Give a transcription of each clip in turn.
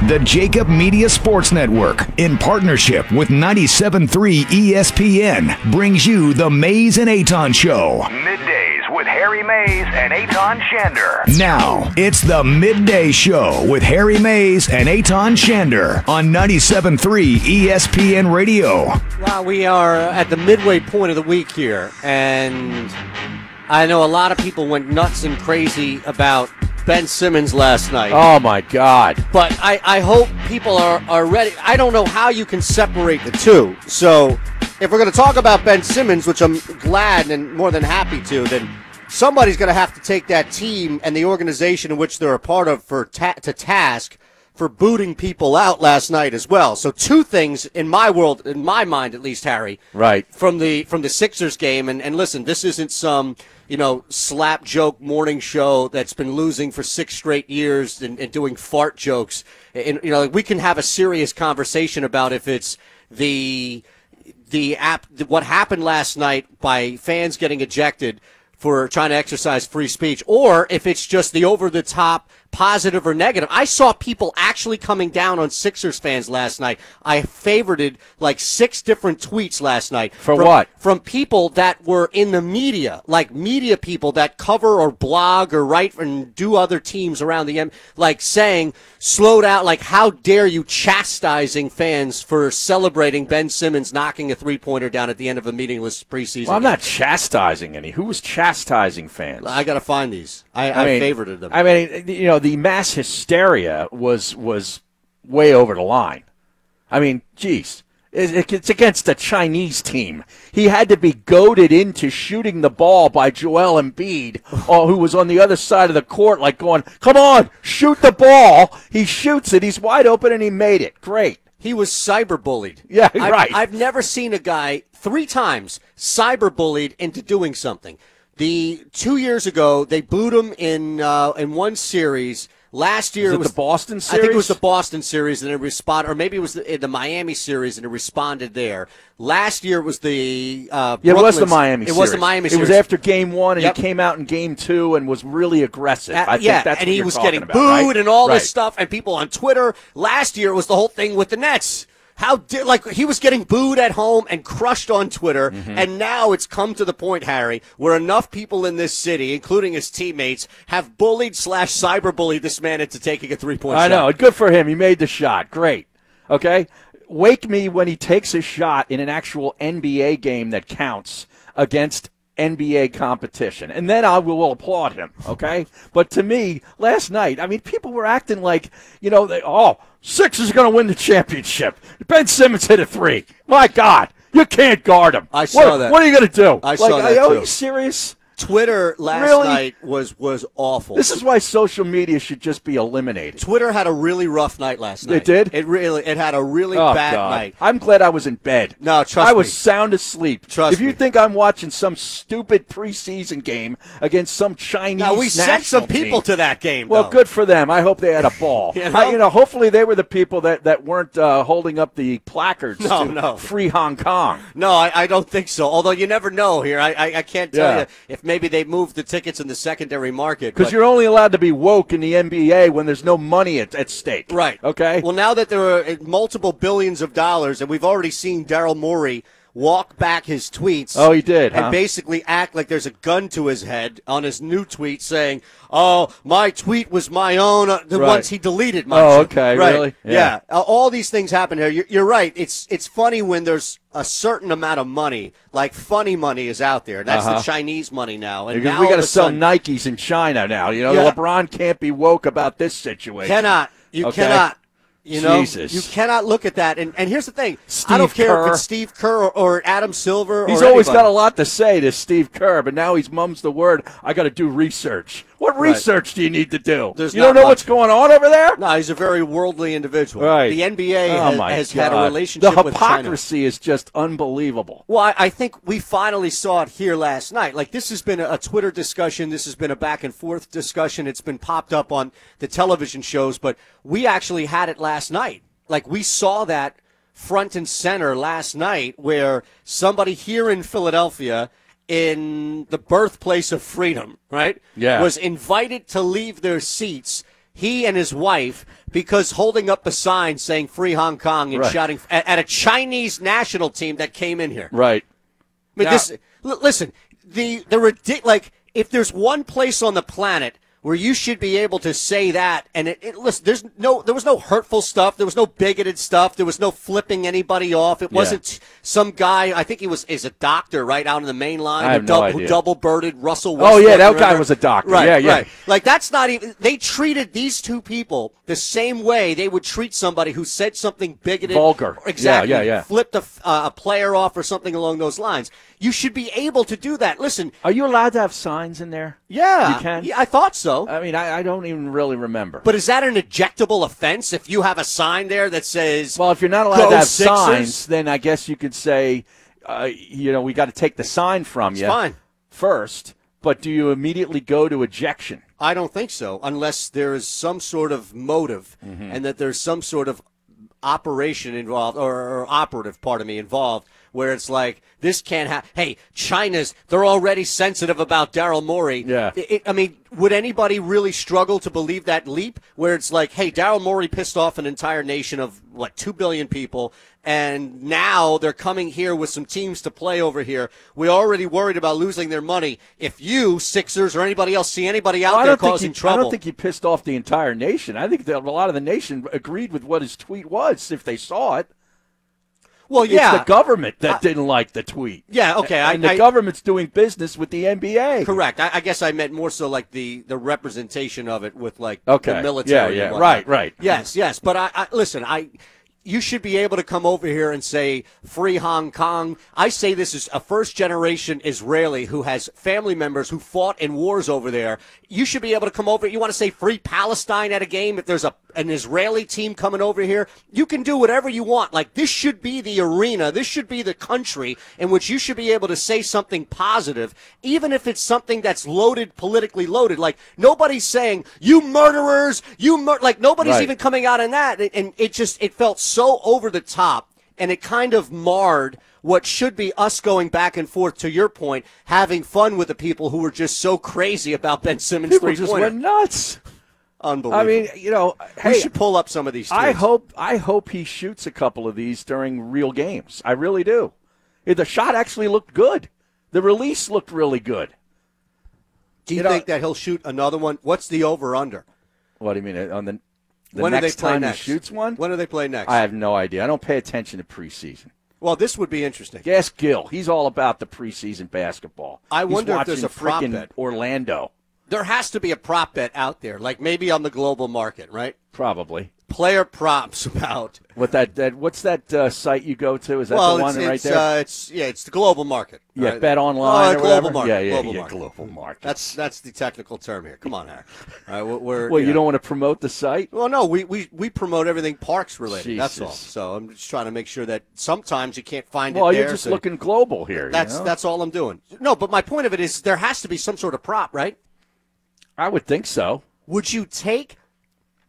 The Jacob Media Sports Network, in partnership with 97.3 ESPN, brings you the Mays and Eytan Show. Middays with Harry Mays and Eytan Shander. Now, it's the Midday Show with Harry Mays and Eytan Shander on 97.3 ESPN Radio. Well, we are at the midway point of the week here, and I know a lot of people went nuts and crazy about Ben Simmons last night. Oh, my God. But I hope people are ready. I don't know how you can separate the two. So if we're going to talk about Ben Simmons, which I'm glad and more than happy to, then somebody's going to have to take that team and the organization in which they're a part of to task for booting people out last night as well. So two things in my world, in my mind at least, Harry. Right. From the Sixers game. And listen, this isn't some slap joke morning show that's been losing for 6 straight years and doing fart jokes. And, we can have a serious conversation about if it's what happened last night by fans getting ejected for trying to exercise free speech, or if it's just the over-the-top positive or negative. I saw people actually coming down on Sixers fans last night. I favorited like 6 different tweets last night. What? From people that were in the media, like media people that cover or blog or write and do other teams around the like saying, slow down, like how dare you, chastising fans for celebrating Ben Simmons knocking a three-pointer down at the end of a meaningless preseason. Well, I'm not chastising any. Who was chastising fans? I got to find these. I favorited them. I mean, the mass hysteria was way over the line. I mean, geez. It's against a Chinese team. He had to be goaded into shooting the ball by Joel Embiid, who was on the other side of the court, like going, come on, shoot the ball. He shoots it. He's wide open, and he made it. Great. He was cyberbullied. Yeah, right. I've never seen a guy 3 times cyberbullied into doing something. 2 years ago, they booed him in one series. Last year was it the Boston series? I think it was the Boston series, and it responded, or maybe it was the Miami series, and it responded there. Last year it was the it was the Miami series. It was the Miami series. It was after Game 1, and he came out in Game 2 and was really aggressive. I think that's and what he you're was talking getting about, booed right? and all this stuff, and people on Twitter. Last year it was the whole thing with the Nets. He was getting booed at home and crushed on Twitter, and now it's come to the point, Harry, where enough people in this city, including his teammates, have bullied/cyberbullied this man into taking a three-point shot. I know. Good for him. He made the shot. Great. Okay? Wake me when he takes a shot in an actual NBA game that counts against NBA competition, and then I will applaud him, okay? But to me, last night, I mean, people were acting like, Sixers are going to win the championship. Ben Simmons hit a 3. My God, you can't guard him. I saw that. What are you going to do? I saw that, too. Are you serious? Twitter last night was awful. This is why social media should just be eliminated. Twitter had a really rough night last night. It did? It had a really bad night. I'm glad I was in bed. No, trust me. I was sound asleep. Trust me. If you think I'm watching some stupid preseason game against some Chinese national team. We sent some people to that game, Well, though. good for them. I hope they had a ball. Hopefully they were the people that weren't holding up the placards to free Hong Kong. No, I don't think so. Although you never know here. I can't tell you if maybe they moved the tickets in the secondary market. Because you're only allowed to be woke in the NBA when there's no money at stake. Right. Okay? Well, now that there are multiple billions of dollars, and we've already seen Daryl Morey walk back his tweets. Oh, he did, and basically act like there's a gun to his head on his new tweet saying, oh, my tweet was my own, once he deleted my Oh, tweet. okay, right. really? Yeah. All these things happen here. You're right. It's funny when there's a certain amount of money, like funny money is out there. That's the Chinese money now. And because now we got to sell sudden, Nikes in China now. LeBron can't be woke about this situation. You cannot. Jesus. You cannot look at that. And here's the thing. Steve I don't care Kerr. if it's Steve Kerr or Adam Silver or He's always anybody. got a lot to say to Steve Kerr, but now he's mums the word, I got to do research. What research do you need to do? You don't know what's going on over there? No, he's a very worldly individual. Right. The NBA has had a relationship with China. The hypocrisy is just unbelievable. Well, I think we finally saw it here last night. Like, this has been a Twitter discussion. This has been a back-and-forth discussion. It's been popped up on the television shows, but we actually had it last night. Like, we saw that front and center last night where somebody here in Philadelphia, in the birthplace of freedom, right? Yeah. Was invited to leave their seats. he and his wife, because holding up a sign saying "Free Hong Kong" and shouting at a Chinese national team that came in here. Right. I mean, listen, like, if there's one place on the planet where you should be able to say that, and listen, there was no hurtful stuff, there was no bigoted stuff, there was no flipping anybody off. It wasn't some guy. I think is a doctor right out in the main line who double-birded Russell Westbrook. Oh yeah, that guy was a doctor. Right, yeah. Right. Like, that's not even. They treated these two people the same way they would treat somebody who said something bigoted, vulgar. Exactly. Yeah. Flipped a player off or something along those lines. You should be able to do that. Listen. Are you allowed to have signs in there? Yeah. You can? Yeah, I thought so. I mean, I don't even really remember. But is that an ejectable offense if you have a sign there that says, well, if you're not allowed to have Sixers? signs, then I guess you could say, we got to take the sign from you first. But do you immediately go to ejection? I don't think so, unless there is some sort of motive and that there's some sort of operation involved or operative, involved, where it's like, this can't happen. Hey, they're already sensitive about Daryl Morey. Yeah. I mean, would anybody really struggle to believe that leap where it's like, hey, Daryl Morey pissed off an entire nation of, 2 billion people, and now they're coming here with some teams to play over here. We're already worried about losing their money. If you, Sixers, or anybody else see anybody out there causing trouble. I don't think he pissed off the entire nation. I think that a lot of the nation agreed with what his tweet was if they saw it. Well, yeah. It's the government that didn't like the tweet. Yeah, okay. And the government's doing business with the NBA. Correct. I guess I meant more so like the representation of it with the military. Yeah. Right. Yes. But listen, you should be able to come over here and say "Free Hong Kong." I say this is a first-generation Israeli who has family members who fought in wars over there. You should be able to come over. You want to say "Free Palestine" at a game? If there's an Israeli team coming over here, you can do whatever you want. Like, this should be the arena. This should be the country in which you should be able to say something positive, even if it's something that's politically loaded. Like, nobody's saying, "You murderers, like, nobody's even coming out in that. And it felt so over the top, and it kind of marred what should be us going back and forth, to your point, having fun with the people who were just so crazy about Ben Simmons' People three-pointer. just went nuts. Unbelievable. I mean, we should pull up some of these tweets. I hope he shoots a couple of these during real games. I really do. The shot actually looked good. The release looked really good. Do you think that he'll shoot another one? What's the over-under? What do you mean? On the when next do they play time next? he shoots one? When do they play next? I have no idea. I don't pay attention to preseason. Well, this would be interesting. Ask Gil. He's all about the preseason basketball. I wonder if there's a prop bet. Orlando. There has to be a prop bet out there, like maybe on the global market, right? Probably. Player props about. What's that site you go to? Is that the one right there? It's the global market. Yeah, right? Bet online or global whatever? Market. Global market. That's the technical term here. Come on, Harry. All right, you don't want to promote the site? Well, no, we promote everything parks related. Jesus. That's all. So I'm just trying to make sure that sometimes you can't find it. Well, you're just looking global here. That's all I'm doing. No, but my point of it is there has to be some sort of prop, right? I would think so. Would you take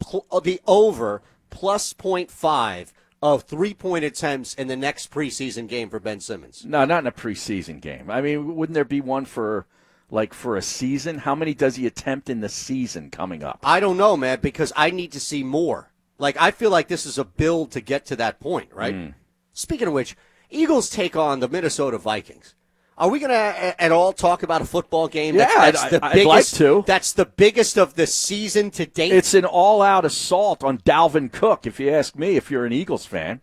the over plus 0.5 of 3-point attempts in the next preseason game for Ben Simmons? No, not in a preseason game. I mean, wouldn't there be one for a season? How many does he attempt in the season coming up? I don't know, man, because I need to see more. Like, I feel like this is a build to get to that point, right? Speaking of which, Eagles take on the Minnesota Vikings. Are we going to at all talk about a football game? Yeah, I'd like to. That's the biggest of the season to date. It's an all-out assault on Dalvin Cook, if you ask me, if you're an Eagles fan.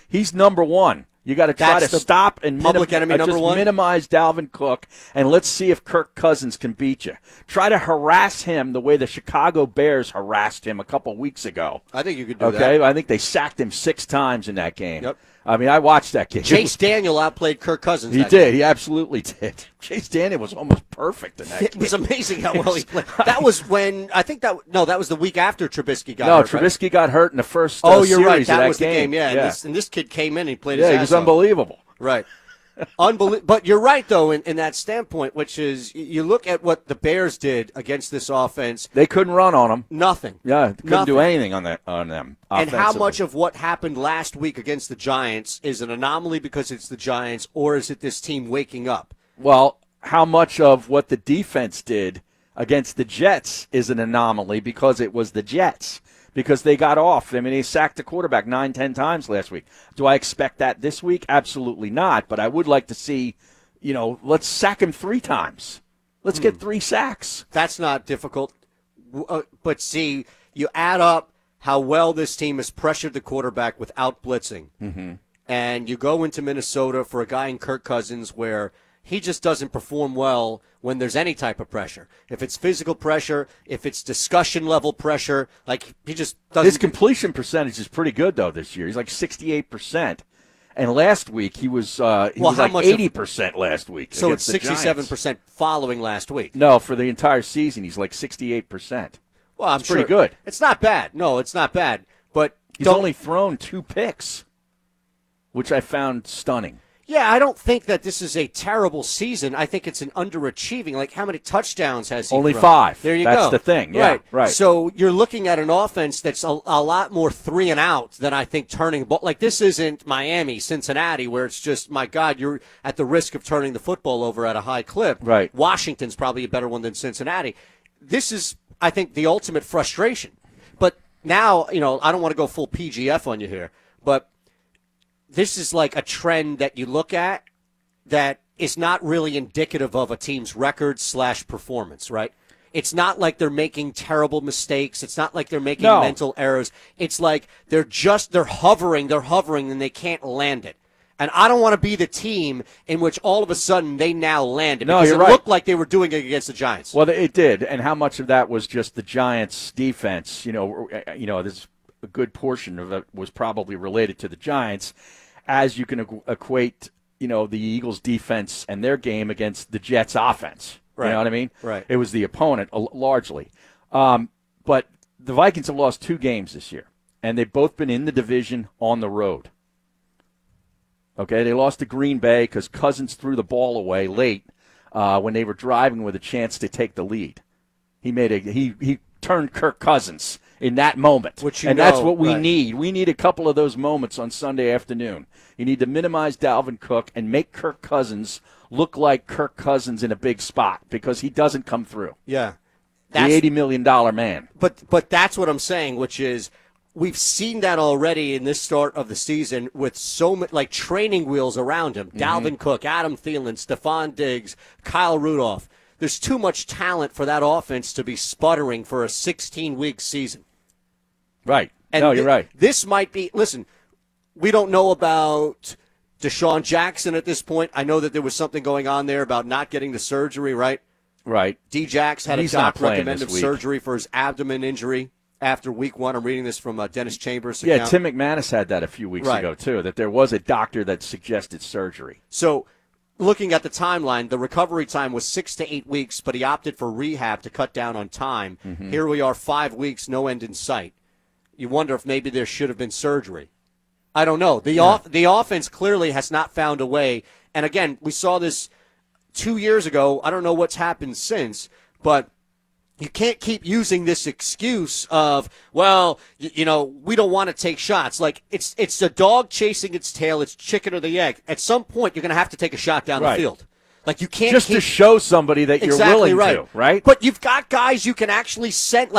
He's number one. You got to try to stop and minimize Dalvin Cook, and let's see if Kirk Cousins can beat you. Try to harass him the way the Chicago Bears harassed him a couple weeks ago. I think you could do that. Okay, I think they sacked him 6 times in that game. Yep. I mean, I watched that game. Chase Daniel outplayed Kirk Cousins. He did. He absolutely did. Chase Daniel was almost perfect in that game. It was amazing how well he played. That was when that was the week after Trubisky got hurt. No, Trubisky got hurt in the first you're series right. That of was that game. The game. Yeah. And this kid came in and he played his ass off. He was unbelievable. Right. But you're right, though, in that standpoint, which is you look at what the Bears did against this offense. They couldn't run on them. Nothing. Yeah, couldn't do anything on them. And how much of what happened last week against the Giants is an anomaly because it's the Giants, or is it this team waking up? Well, how much of what the defense did against the Jets is an anomaly because it was the Jets, because they got off. I mean, they sacked the quarterback 9-10 times last week. Do I expect that this week? Absolutely not, but I would like to see, let's sack him 3 times. Let's get 3 sacks. That's not difficult. But see, you add up how well this team has pressured the quarterback without blitzing. Mm-hmm. And you go into Minnesota for a guy in Kirk Cousins where he just doesn't perform well when there's any type of pressure. If it's physical pressure, if it's discussion level pressure, like he just doesn't. His completion percentage is pretty good, though, this year. He's like 68%. And last week he was like 80% last week. So it's 67% following last week. No, for the entire season he's like 68%. Well, I'm it's pretty good. It's not bad. No, it's not bad. But he's only thrown 2 picks, which I found stunning. Yeah, I don't think that this is a terrible season. I think it's an underachieving. Like, how many touchdowns has he Only thrown? 5. There you go. That's the thing. Yeah, right. So you're looking at an offense that's a lot more 3 and out than I think turning the ball. Like, this isn't Miami, Cincinnati, where it's just, my God, you're at the risk of turning the football over at a high clip. Right. Washington's probably a better one than Cincinnati. This is, I think, the ultimate frustration. But now, I don't want to go full PGF on you here, but this is like a trend that you look at that is not really indicative of a team's record / performance, right? It's not like they're making terrible mistakes. It's not like they're making mental errors. It's like they're hovering, and they can't land it. And I don't want to be the team in which all of a sudden they now land it. Because it looked like they were doing it against the Giants. Well, it did. And how much of that was just the Giants' defense? There's a good portion of it was probably related to the Giants, as you can equate, the Eagles' defense and their game against the Jets' offense. Right. You know what I mean? Right. It was the opponent largely. But the Vikings have lost 2 games this year, and they've both been in the division on the road. Okay, they lost to Green Bay because Cousins threw the ball away late when they were driving with a chance to take the lead. He turned Kirk Cousins in that moment, that's what we need. We need a couple of those moments on Sunday afternoon. You need to minimize Dalvin Cook and make Kirk Cousins look like Kirk Cousins in a big spot, because he doesn't come through. Yeah, the $80 million man. But that's what I'm saying, which is we've seen that already in this start of the season with so many like training wheels around him. Mm-hmm. Dalvin Cook, Adam Thielen, Stephon Diggs, Kyle Rudolph. There's too much talent for that offense to be sputtering for a 16-week season. Right. And you're right. This might be – listen, we don't know about Deshaun Jackson at this point. I know that there was something going on there about not getting the surgery, right? Right. D-Jax had a doc recommended surgery for his abdomen injury after week 1. I'm reading this from Dennis Chambers' account. Yeah, Tim McManus had that a few weeks ago, too, that there was a doctor that suggested surgery. So – looking at the timeline, the recovery time was 6 to 8 weeks, but he opted for rehab to cut down on time. Mm-hmm. Here we are, 5 weeks, no end in sight. You wonder if maybe there should have been surgery. I don't know. The offense clearly has not found a way. And again, we saw this 2 years ago. I don't know what's happened since, but you can't keep using this excuse of, well, we don't want to take shots. Like, it's a dog chasing its tail. It's chicken or the egg. At some point, you're going to have to take a shot down the field. Like, you can't to show somebody that you're willing to, right? But you've got guys you can actually send,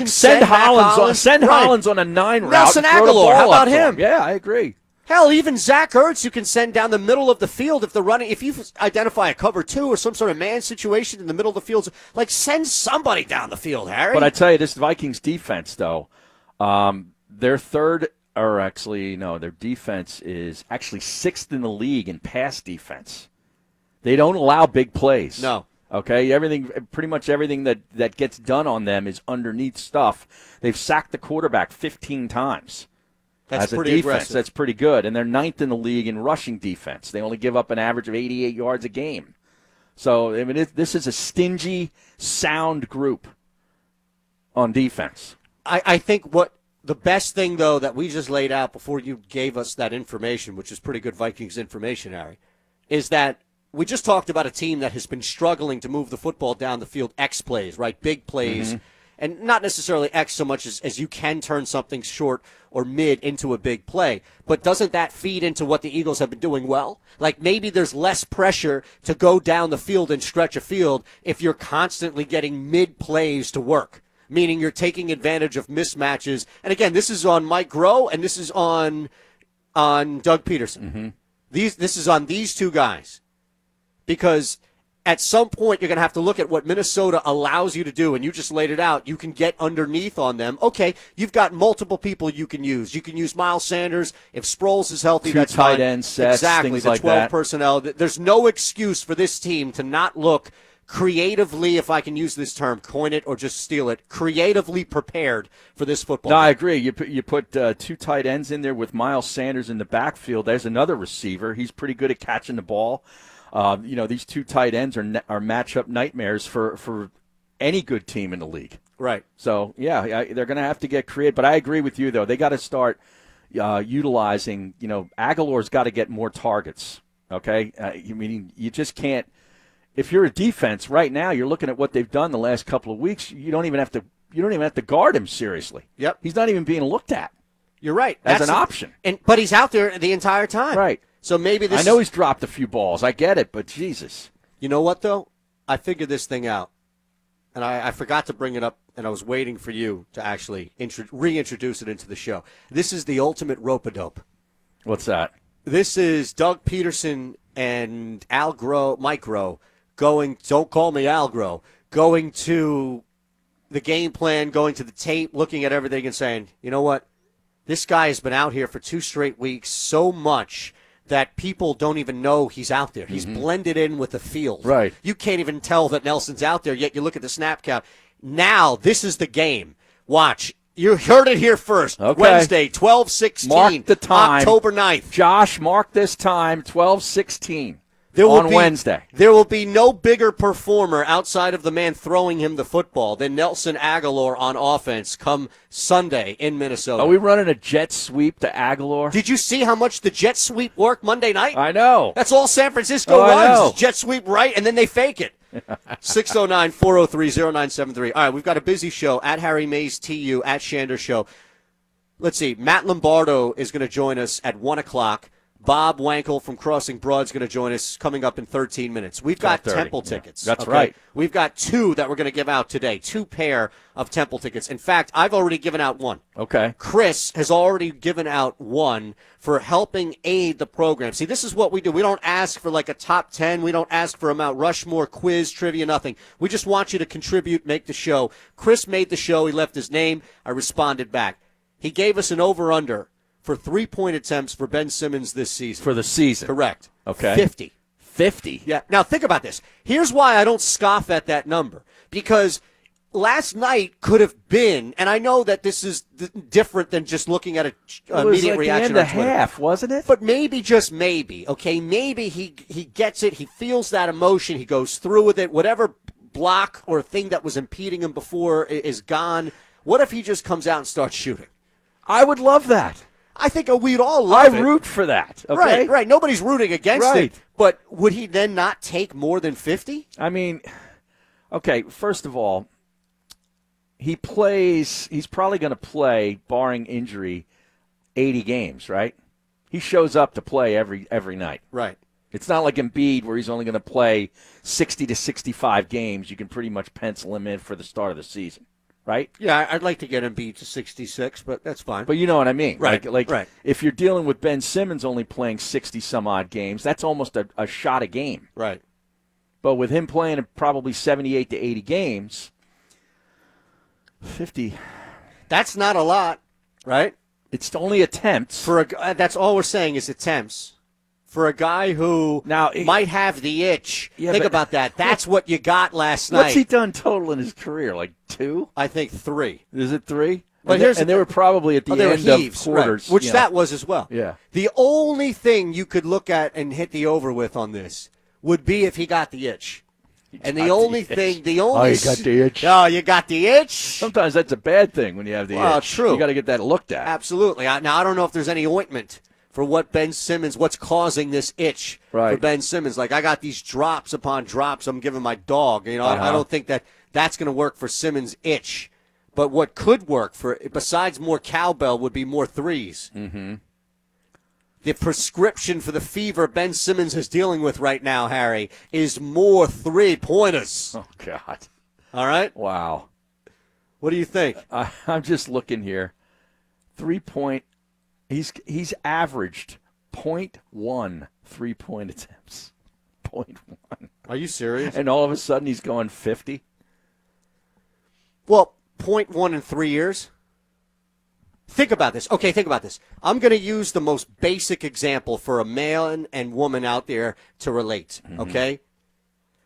send Hollins on a 9 route. Nelson Aguilar, how about him? Yeah, I agree. Hell, even Zach Ertz you can send down the middle of the field if you identify a cover 2 or some sort of man situation in the middle of the field, send somebody down the field, Harry. But I tell you, this Vikings defense, though, their defense is actually 6th in the league in pass defense. They don't allow big plays. No. Okay, pretty much everything that gets done on them is underneath stuff. They've sacked the quarterback 15 times. That's as a pretty defense, aggressive. that's pretty good. And they're 9th in the league in rushing defense. They only give up an average of 88 yards a game. So, I mean, this is a stingy, sound group on defense. I think what the best thing, though, that we just laid out before you gave us that information, which is pretty good Vikings information, Harry, is that we just talked about a team that has been struggling to move the football down the field, X plays, right? Big plays. Mm-hmm. and not necessarily X so much as you can turn something short or mid into a big play. But doesn't that feed into what the Eagles have been doing well? Like maybe there's less pressure to go down the field and stretch a field if you're constantly getting mid plays to work, meaning you're taking advantage of mismatches. And again, this is on Mike Groh and this is on Doug Peterson. This is on these two guys, because at some point you're going to have to look at what Minnesota allows you to do, and you just laid it out. You can get underneath on them. Okay, you've got multiple people you can use. You can use Miles Sanders. If Sproles is healthy, that's fine. Tight end sets, exactly, things the like 12 that. personnel. There's no excuse for this team to not look creatively, if I can use this term, coin it or just steal it, creatively prepared for this football No, game. I agree. You put two tight ends in there with Miles Sanders in the backfield. There's another receiver. He's pretty good at catching the ball. These two tight ends are matchup nightmares for any good team in the league. Right. So, they're going to have to get creative. But I agree with you, though. They got to start utilizing, Aguilar's got to get more targets, okay? You just can't. If you're a defense right now, you're looking at what they've done the last couple of weeks. You don't even have to guard him seriously. Yep. He's not even being looked at. You're right. As an option. But he's out there the entire time. Right. So maybe this I know he's dropped a few balls. I get it, but Jesus. You know what, though? I figured this thing out. And I forgot to bring it up, and I was waiting for you to actually reintroduce it into the show. This is the ultimate rope-a-dope. What's that? This is Doug Peterson and Mike Groh, don't call me Al Groh, going to the game plan, going to the tape, looking at everything and saying, you know what? This guy has been out here for 2 straight weeks so much that people don't even know he's out there. He's blended in with the field. Right. You can't even tell that Nelson's out there, yet you look at the snap count. Now, this is the game. Watch. You heard it here first. Okay. Wednesday, 12:16. Mark the time. October 9th. Josh, mark this time, 12:16 Wednesday. There will be no bigger performer outside of the man throwing him the football than Nelson Aguilar on offense come Sunday in Minnesota. Are we running a jet sweep to Aguilar? Did you see how much the jet sweep worked Monday night? I know. That's all San Francisco I runs. know. Jet sweep right, and then they fake it. 609-403-0973. All right, we've got a busy show at Harry Mays TU, at Shander Show. Let's see. Matt Lombardo is going to join us at 1 o'clock. Bob Wankel from Crossing Broad is going to join us coming up in 13 minutes. We've got 12:30. Temple tickets. That's okay? right. We've got 2 that we're going to give out today, 2 pair of Temple tickets. In fact, I've already given out 1. Okay. Chris has already given out 1 for helping aid the program. See, this is what we do. We don't ask for like a top 10. We don't ask for a Mount Rushmore quiz, trivia, nothing. We just want you to contribute, make the show. Chris made the show. He left his name. I responded back. He gave us an over-under for 3-point attempts for Ben Simmons this season. For the season. Correct. Okay. 50. 50. Yeah. Now, think about this. Here's why I don't scoff at that number. Because last night could have been, and I know that this is different than just looking at a immediate reaction the on Twitter. half, wasn't it? But maybe, just maybe, okay, maybe he gets it, he feels that emotion, he goes through with it, whatever block or thing that was impeding him before is gone. What if he just comes out and starts shooting? I would love that. I think we'd all love it. I root for that. Okay? Right. Nobody's rooting against Right. it. But would he then not take more than 50? I mean, okay, first of all, he's probably going to play, barring injury, 80 games, right? He shows up to play every night. Right. It's not like Embiid where he's only going to play 60 to 65 games. You can pretty much pencil him in for the start of the season, right? Yeah, I'd like to get Embiid to 66, but that's fine. But you know what I mean. Right, Like right. If you're dealing with Ben Simmons only playing 60-some-odd games, that's almost a shot a game. Right. But with him playing probably 78 to 80 games, 50. That's not a lot, right? It's only attempts. That's all we're saying is attempts. For a guy who might have the itch, think about that. That's what you got last night. What's he done total in his career? Like 2? I think 3. Is it 3? But and they were probably at the end heaves, of quarters. right, which that was as well. Yeah. The only thing you could look at and hit the over with on this would be if he got the itch. And the only thing, you got the itch. Oh, you got the itch? Sometimes that's a bad thing when you have the itch. True. You got to get that looked at. Absolutely. Now, I don't know if there's any ointment for what Ben Simmons, what's causing this itch for Ben Simmons. Like, I got these drops upon drops I'm giving my dog. You know, I don't think that's going to work for Simmons' itch. But what could work for, besides more cowbell, would be more threes. Mm-hmm. The prescription for the fever Ben Simmons is dealing with right now, Harry, is more three-pointers. Oh, God. All right? Wow. What do you think? I'm just looking here. 3-point. He's averaged 0.1 3-point attempts. 0.1. Are you serious? And all of a sudden he's going 50? Well, 0.1 in 3 years. Think about this. Okay, think about this. I'm going to use the most basic example for a man and woman out there to relate, okay?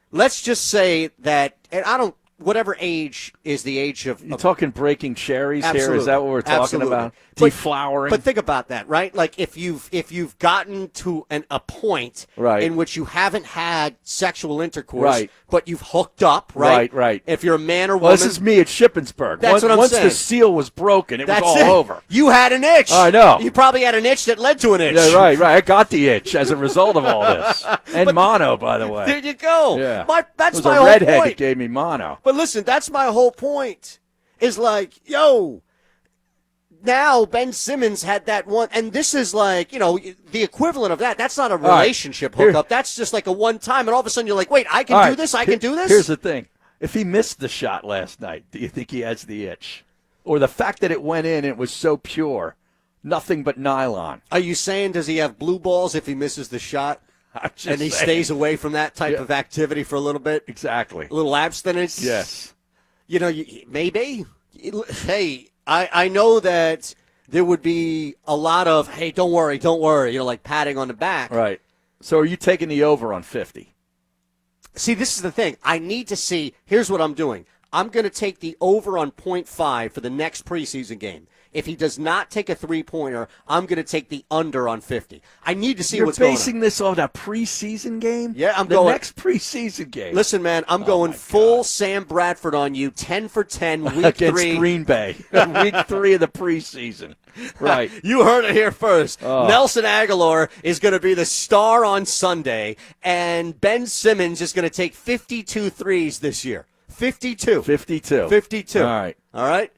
Let's just say that, and I don't, whatever age is the age of... You're talking breaking cherries Absolutely. here? Is that what we're talking Absolutely. about? But- Deflowering? But think about that, right? Like if you've gotten to a point Right. in which you haven't had sexual intercourse, Right. but you've hooked up, right? Right. If you're a man or Well, woman, this is me at Shippensburg. That's what I'm Once saying. the seal was broken, it was that's all it. over. You had an itch. I know. You probably had an itch that led to an itch. Yeah, right. I got the itch as a result of all this. And mono, by the way. There you go. Yeah. That's it was my a whole redhead that point. gave me mono. But listen, that's my whole point. Is like, yo, now Ben Simmons had that one, and this is like, the equivalent of that. That's not a relationship hookup. That's just like a one-time, and all of a sudden you're like, wait, I can do this? I can do this? Here's the thing. If he missed the shot last night, do you think he has the itch? Or the fact that it went in and it was so pure, nothing but nylon? Are you saying, does he have blue balls if he misses the shot? I'm just And he saying. stays away from that type of activity for a little bit? Exactly. A little abstinence? Yes. Maybe. Hey, I know that there would be a lot of, hey, don't worry, like patting on the back. Right. So are you taking the over on 50? See, this is the thing. I need to see. Here's what I'm doing. I'm going to take the over on 0.5 for the next preseason game. If he does not take a three-pointer, I'm going to take the under on 50. I need to see what's going on. You're basing this on a preseason game? Yeah, I'm the going. The next preseason game. Listen, man, I'm going full Sam Bradford on you, 10 for 10, week against 3. Green Bay. Week 3 of the preseason. Right. You heard it here first. Nelson Aguilar is going to be the star on Sunday, and Ben Simmons is going to take 52 threes this year. 52. 52. All right?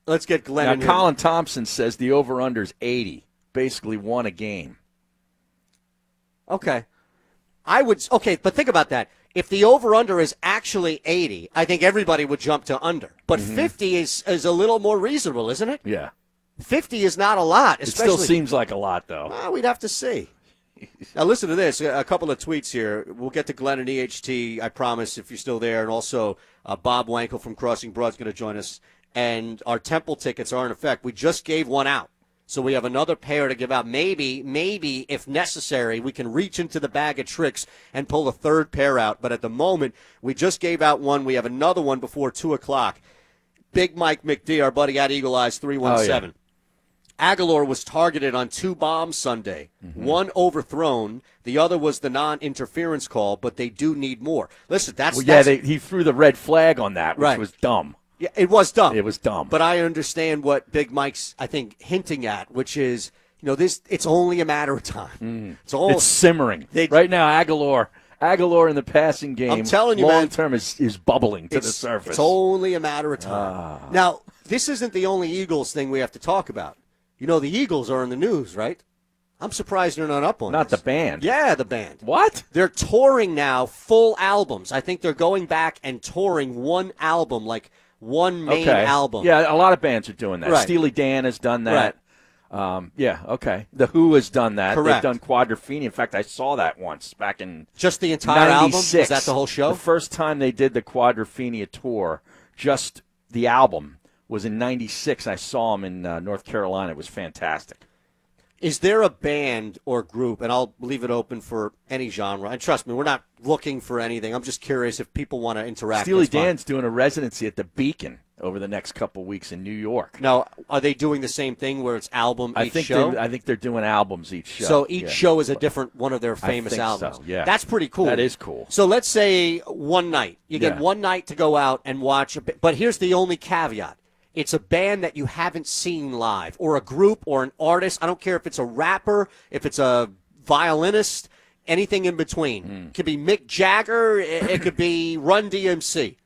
Let's get Glenn in Now, here. Colin Thompson says the over-under is 80. Basically won a game. Okay. But think about that. If the over-under is actually 80, I think everybody would jump to under. But 50 is a little more reasonable, isn't it? Yeah. 50 is not a lot. It still seems like a lot, though. Well, we'd have to see. Now, listen to this. A couple of tweets here. We'll get to Glenn and EHT, I promise, if you're still there. And also, Bob Wankel from Crossing Broad is going to join us. And our Temple tickets are in effect. We just gave one out. So we have another pair to give out. Maybe, if necessary, we can reach into the bag of tricks and pull a third pair out. But at the moment, we just gave out one. We have another one before 2 o'clock. Big Mike McD, our buddy at Eagle Eyes 317. Aguilar was targeted on 2 bombs Sunday. One overthrown. The other was the non-interference call, but they do need more. Listen, he threw the red flag on that, which was dumb. Yeah, it was dumb. It was dumb. But I understand what Big Mike's, I think, hinting at, which is, it's only a matter of time. It's simmering. Right now, Aguilar in the passing game, I'm telling you, long term is bubbling to the surface. It's only a matter of time. Now, this isn't the only Eagles thing we have to talk about. The Eagles are in the news, right? I'm surprised they're not up on Not this. the band. Yeah, the band. What? They're touring now, full albums. I think they're going back and touring one album, like one main album. Yeah, a lot of bands are doing that. Right. Steely Dan has done that. Right. The Who has done that. Correct. They've done Quadrophenia. In fact, I saw that once back in Just the entire 96. album? Was that the whole show? The first time they did the Quadrophenia tour, just the album, was in 96. I saw them in North Carolina. It was fantastic. Is there a band or group, and I'll leave it open for any genre, and trust me, we're not looking for anything. I'm just curious if people want to interact. Steely Dan's doing a residency at the Beacon over the next couple weeks in New York. Now, are they doing the same thing where it's album each show? I think they're doing albums each show. So each show is a different one of their famous I think albums. So, yeah. That's pretty cool. That is cool. So let's say one night. You get one night to go out and watch. But here's the only caveat. It's a band that you haven't seen live, or a group, or an artist. I don't care if it's a rapper, if it's a violinist, anything in between. It could be Mick Jagger. It could be Run DMC.